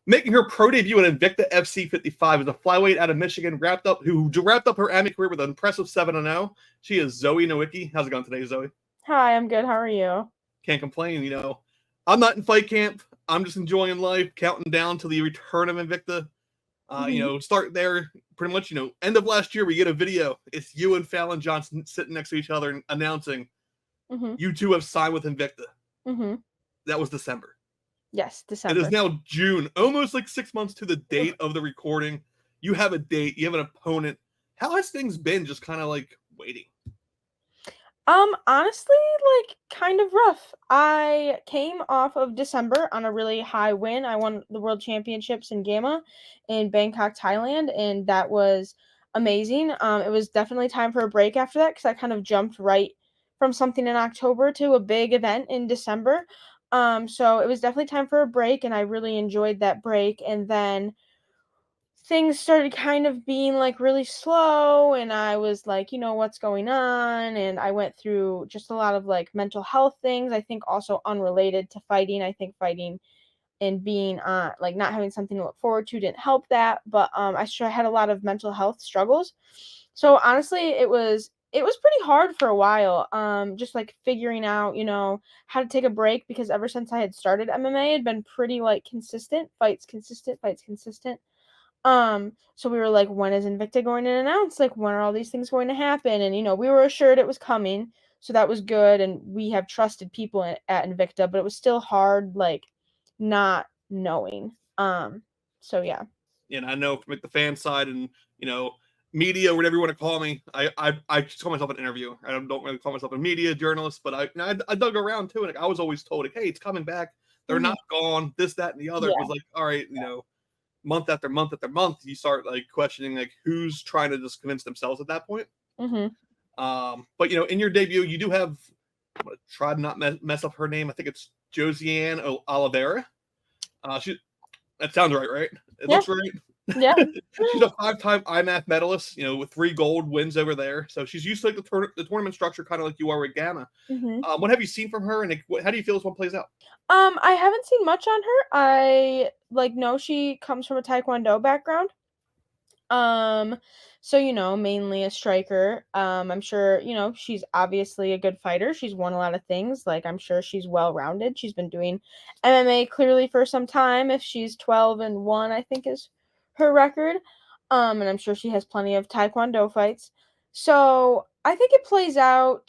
Making her pro debut in Invicta FC 55 as a flyweight out of Michigan, who wrapped up her AMMY career with an impressive 7-0. She is Zoe Nowicki. How's it going today, Zoe? Hi, I'm good. How are you? Can't complain. I'm not in fight camp. I'm just enjoying life, counting down to the return of Invicta. Mm-hmm. Start there. Pretty much, end of last year, we get a video. It's you and Fallon Johnson sitting next to each other and announcing Mm-hmm. you two have signed with Invicta. Mm-hmm. That was December. Yes, It is December. now June, almost like 6 months to the date of the recording. You have a date, you have an opponent. How has things been just kind of like waiting? Honestly, like kind of rough. I came off of December on a really high win. I won the World Championships in Gamma in Bangkok, Thailand, and that was amazing. It was definitely time for a break after that because I kind of jumped right from something in October to a big event in December. So it was definitely time for a break, and I really enjoyed that break. And then things started kind of being like really slow, and I was like, what's going on? And I went through just a lot of like mental health things. I think also unrelated to fighting. I think fighting and being like not having something to look forward to didn't help that, but I sure had a lot of mental health struggles. So honestly, it was pretty hard for a while, just like figuring out, how to take a break, because ever since I had started MMA, it had been pretty like consistent fights, consistent fights, consistent. So we were like, when is Invicta going to announce? Like, when are all these things going to happen? And, we were assured it was coming. So that was good. And we have trusted people at Invicta, but it was still hard, like, not knowing. So yeah. And I know from like the fan side and, you know, media, whatever you want to call me, I just call myself an interviewer. I don't really call myself a media journalist, but I dug around too. And like, I was always told, like, hey, it's coming back. They're Hmm. not gone, this, that, and the other. It was Yeah. like, all right, month after month after month, you start like questioning like who's trying to just convince themselves at that point. Hmm. But in your debut, you do have, I'm gonna try to not mess up her name. I think it's Josiane Oliveira. She That sounds right, right? It Yeah. looks right. Yeah. She's a 5-time IMMAF medalist, with 3 gold wins over there. So she's used to like the tournament structure, kind of like you are with Gamma. Hmm. What have you seen from her, and like, how do you feel this one plays out? I haven't seen much on her. I like know she comes from a Taekwondo background. Um, so mainly a striker. I'm sure, she's obviously a good fighter. She's won a lot of things. Like, I'm sure she's well-rounded. She's been doing MMA clearly for some time. If she's 12-1, I think is her record. And I'm sure she has plenty of Taekwondo fights. So, I think it plays out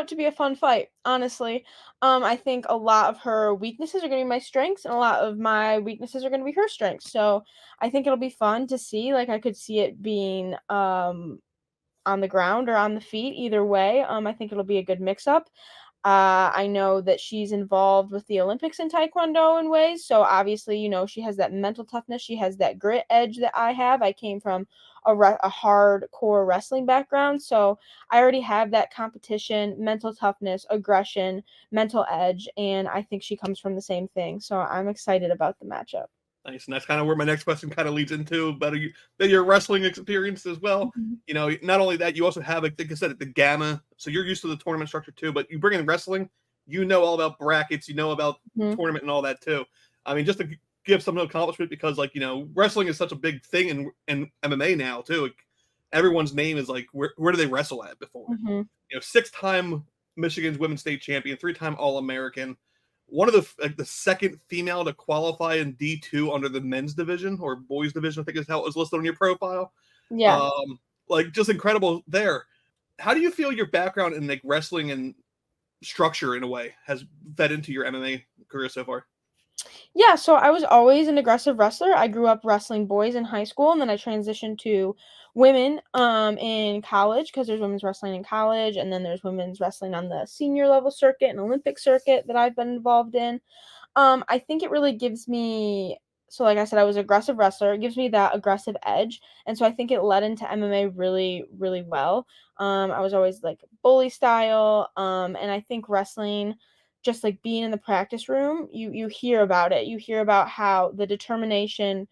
to be a fun fight, honestly. I think a lot of her weaknesses are going to be my strengths, and a lot of my weaknesses are going to be her strengths. So I think it'll be fun to see. Like, I could see it being on the ground or on the feet, either way. I think it'll be a good mix up. I know that she's involved with the Olympics in Taekwondo in ways. So obviously, she has that mental toughness. She has that grit edge that I have. I came from a hardcore wrestling background. So I already have that competition, mental toughness, aggression, mental edge. And I think she comes from the same thing. So I'm excited about the matchup. Nice, and that's kind of where my next question kind of leads into. But your wrestling experience as well. Mhm. Not only that, you also have, like I said, the Gamma. So you're used to the tournament structure too. But you bring in wrestling, you know all about brackets, you know about Mhm. tournament and all that too. I mean, just to give some accomplishment, because like wrestling is such a big thing in MMA now too. Like, everyone's name is like, where do they wrestle at before? Mhm. 6-time Michigan's women's state champion, 3-time All American, one of the second female to qualify in D2 under the men's division or boys division, I think is how it was listed on your profile. Yeah. Um, like, just incredible there. How do you feel your background in like wrestling and structure in a way has fed into your MMA career so far? Yeah, so I was always an aggressive wrestler. I grew up wrestling boys in high school, and then I transitioned to women in college, because there's women's wrestling in college, and then there's women's wrestling on the senior level circuit and Olympic circuit that I've been involved in. I think it really gives me, so like I said, I was an aggressive wrestler. It gives me that aggressive edge, and so I think it led into MMA really, really well. I was always like bully style, and I think wrestling, just like being in the practice room, you hear about it. You hear about how the determination,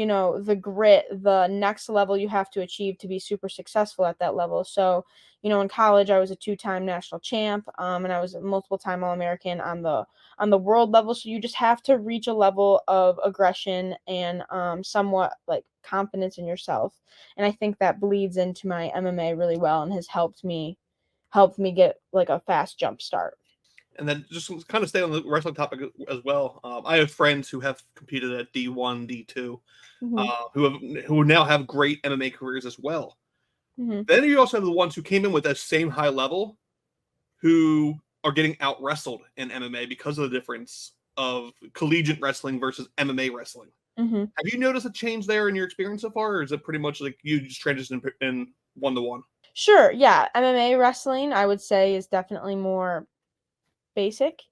the grit, the next level you have to achieve to be super successful at that level. So, in college I was a 2-time national champ, and I was a multiple time All-American on the world level. So you just have to reach a level of aggression and somewhat like confidence in yourself. And I think that bleeds into my MMA really well and has helped me get like a fast jump start. And then just kind of stay on the wrestling topic as well. I have friends who have competed at D1, D2, Mm-hmm. who now have great MMA careers as well. Mm-hmm. Then you also have the ones who came in with that same high level, who are getting out wrestled in MMA because of the difference of collegiate wrestling versus MMA wrestling. Mm-hmm. Have you noticed a change there in your experience so far, or is it pretty much like you just transition in 1-to-1? Sure, yeah. MMA wrestling, I would say, is definitely more basic,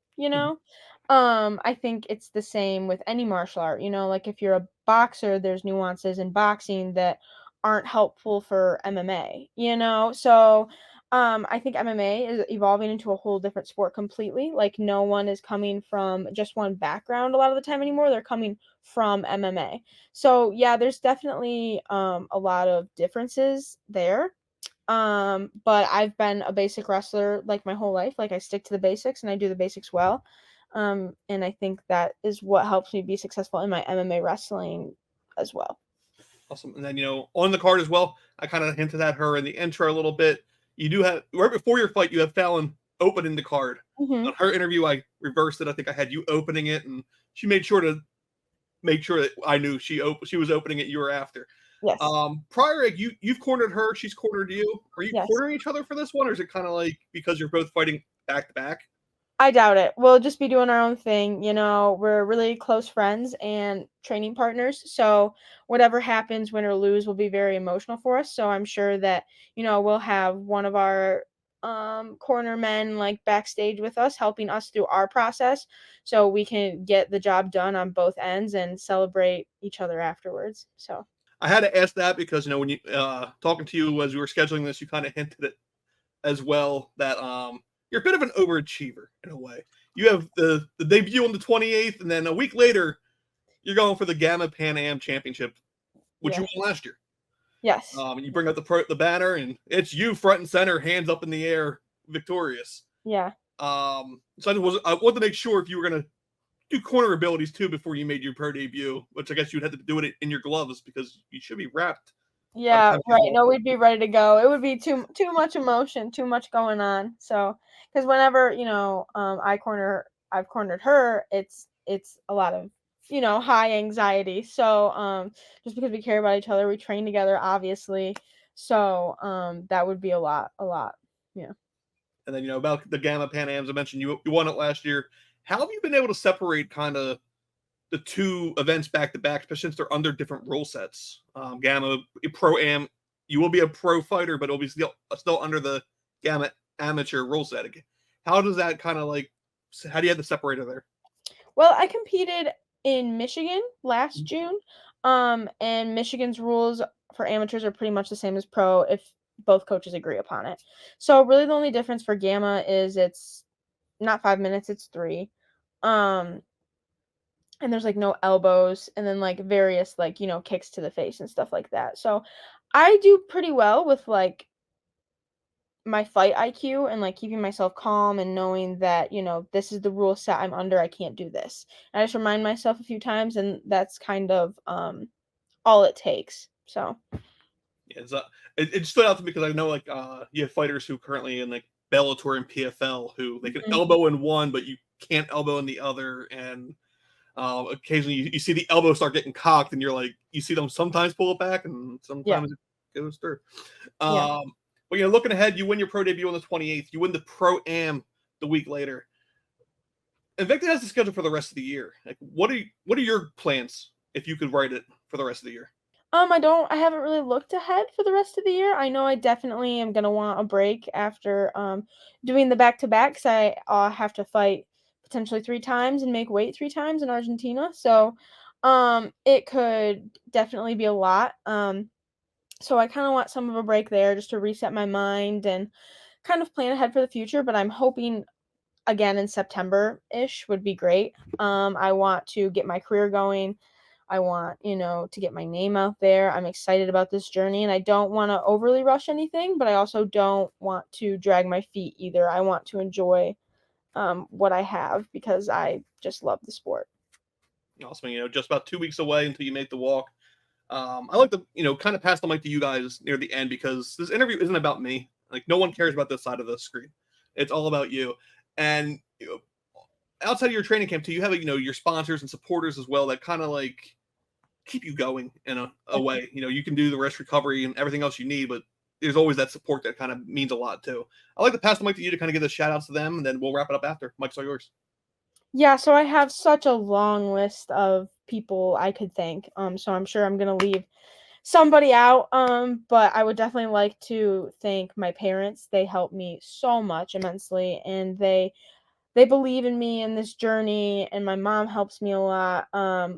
I think it's the same with any martial art, like if you're a boxer, there's nuances in boxing that aren't helpful for MMA, So, I think MMA is evolving into a whole different sport completely. Like no one is coming from just one background a lot of the time anymore. They're coming from MMA. So, yeah, there's definitely a lot of differences there. But I've been a basic wrestler like my whole life. Like I stick to the basics and I do the basics well. And I think that is what helps me be successful in my MMA wrestling as well. Awesome. And then, on the card as well, I kind of hinted at her in the intro a little bit. You do have, right before your fight, you have Fallon opening the card. Mm-hmm. On her interview, I reversed it. I think I had you opening it, and she made sure to make sure that I knew she was opening it. You were after. Yes. Prior, you've cornered her, she's cornered you. Are you Yes. cornering each other for this one, or is it kind of like because you're both fighting back to back? I doubt it. We'll just be doing our own thing. We're really close friends and training partners. So whatever happens, win or lose, will be very emotional for us. So I'm sure that, we'll have one of our corner men like backstage with us, helping us through our process so we can get the job done on both ends and celebrate each other afterwards. So I had to ask that because when you talking to you as we were scheduling this, you kind of hinted it as well that you're a bit of an overachiever in a way. You have the debut on the 28th, and then a week later, you're going for the Gamma Pan Am Championship, which you won last year. Yes. You bring out the banner, and it's you front and center, hands up in the air, victorious. Yeah. So I wanted to make sure if you were going to do corner abilities too before you made your pro debut, which I guess you'd have to do it in your gloves because you should be wrapped. Yeah, right. No, we'd be ready to go. It would be too much emotion, too much going on. So, because whenever I've cornered her, it's a lot of high anxiety. So, just because we care about each other, we train together, obviously. So, that would be a lot. Yeah. And then about the Gamma Pan Ams, I mentioned you won it last year. How have you been able to separate kind of the two events back to back, especially since they're under different rule sets? Gamma Pro Am, you will be a pro fighter, but it'll be still under the Gamma Amateur rule set again. How does that kind of how do you have the separator there? Well, I competed in Michigan last June, and Michigan's rules for amateurs are pretty much the same as pro if both coaches agree upon it. So really the only difference for Gamma is it's not 5 minutes, it's 3. And there's like no elbows and then like various kicks to the face and stuff like that. So I do pretty well with like my fight IQ and like keeping myself calm and knowing that, this is the rule set I'm under, I can't do this. And I just remind myself a few times and that's kind of all it takes. So yeah, it stood out to me because I know you have fighters who currently in like Bellator and PFL who they can elbow in one, but you can't elbow in the other, and occasionally you see the elbow start getting cocked, and you're like, you see them sometimes pull it back, and sometimes it goes through. But looking ahead, you win your pro debut on the 28th. You win the Pro Am the week later. Invicta has the schedule for the rest of the year. Like, what are your plans if you could write it for the rest of the year? I haven't really looked ahead for the rest of the year. I know I definitely am gonna want a break after doing the back-to-back because I have to fight potentially 3 times and make weight 3 times in Argentina. So it could definitely be a lot. So I kind of want some of a break there just to reset my mind and kind of plan ahead for the future, but I'm hoping again in September-ish would be great. I want to get my career going. I want, to get my name out there. I'm excited about this journey, and I don't want to overly rush anything, but I also don't want to drag my feet either. I want to enjoy what I have because I just love the sport. Awesome. Just about 2 weeks away until you make the walk. I like to, kind of pass the mic to you guys near the end because this interview isn't about me. Like, no one cares about this side of the screen. It's all about you. And outside of your training camp, too, you have, your sponsors and supporters as well that kind of like keep you going in a way. You can do the rest recovery and everything else you need, but there's always that support that kind of means a lot too. I'd like to pass the mic to you to kind of give the shout outs to them, and then we'll wrap it up after. Mike's all yours. Yeah, so I have such a long list of people I could thank. So I'm sure I'm gonna leave somebody out. But I would definitely like to thank my parents. They helped me so much immensely, and they believe in me in this journey, and my mom helps me a lot,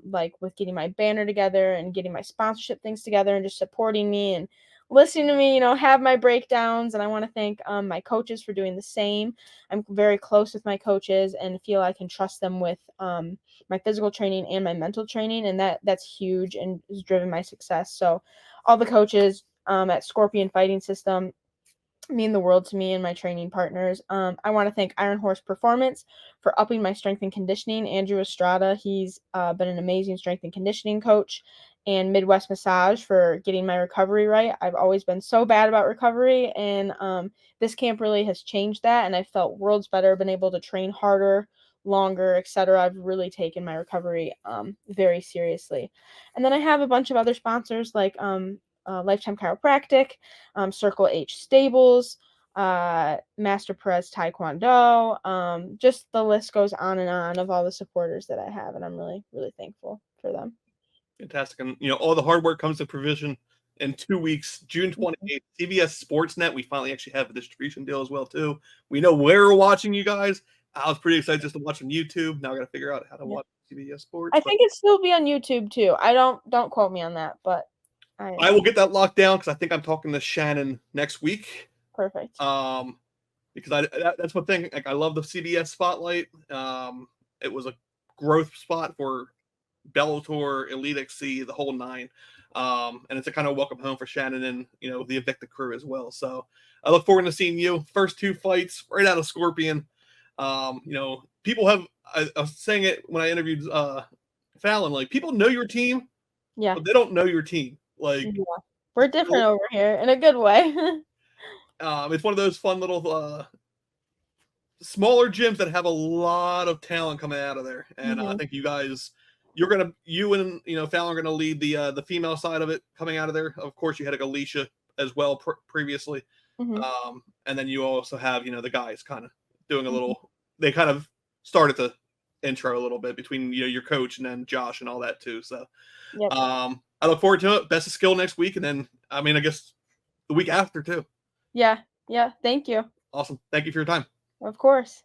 like with getting my banner together and getting my sponsorship things together and just supporting me and listening to me, have my breakdowns. And I want to thank my coaches for doing the same. I'm very close with my coaches and feel I can trust them with my physical training and my mental training, and that's huge and has driven my success. So all the coaches at Scorpion Fighting System mean the world to me and my training partners. I want to thank Iron Horse Performance for upping my strength and conditioning. Andrew Estrada, he's been an amazing strength and conditioning coach. And Midwest Massage for getting my recovery right. I've always been so bad about recovery, and this camp really has changed that, and I felt worlds better, been able to train harder, longer, etc. I've really taken my recovery very seriously. And then I have a bunch of other sponsors like Lifetime Chiropractic, Circle H Stables, Master Perez Taekwondo. Just the list goes on and on of all the supporters that I have, and I'm really, really thankful for them. Fantastic. And, all the hard work comes to fruition in 2 weeks, June 28th, CBS Sportsnet. We finally actually have a distribution deal as well, too. We know where we're watching you guys. I was pretty excited just to watch on YouTube. Now I got to figure out how to watch CBS Sports. I think it still be on YouTube, too. Don't quote me on that, but I will get that locked down because I think I'm talking to Shannon next week. Perfect. Because that's one thing. Like, I love the CBS spotlight. It was a growth spot for Bellator, Elite XC, the whole nine. And it's a kind of welcome home for Shannon and the Invicta crew as well. So I look forward to seeing you. First 2 fights right out of Scorpion. People have. I was saying it when I interviewed Fallon. Like, people know your team, but they don't know your team. Like, we're different over here in a good way. It's one of those fun little smaller gyms that have a lot of talent coming out of there, and I think you guys, you and Fallon are gonna lead the female side of it coming out of there. Of course, you had Alicia as well previously, and then you also have the guys kind of doing a little. They kind of started the intro a little bit between your coach and then Josh and all that too. So, I look forward to it. Best of skill next week, and then I guess the week after too. Yeah. Thank you. Awesome. Thank you for your time. Of course.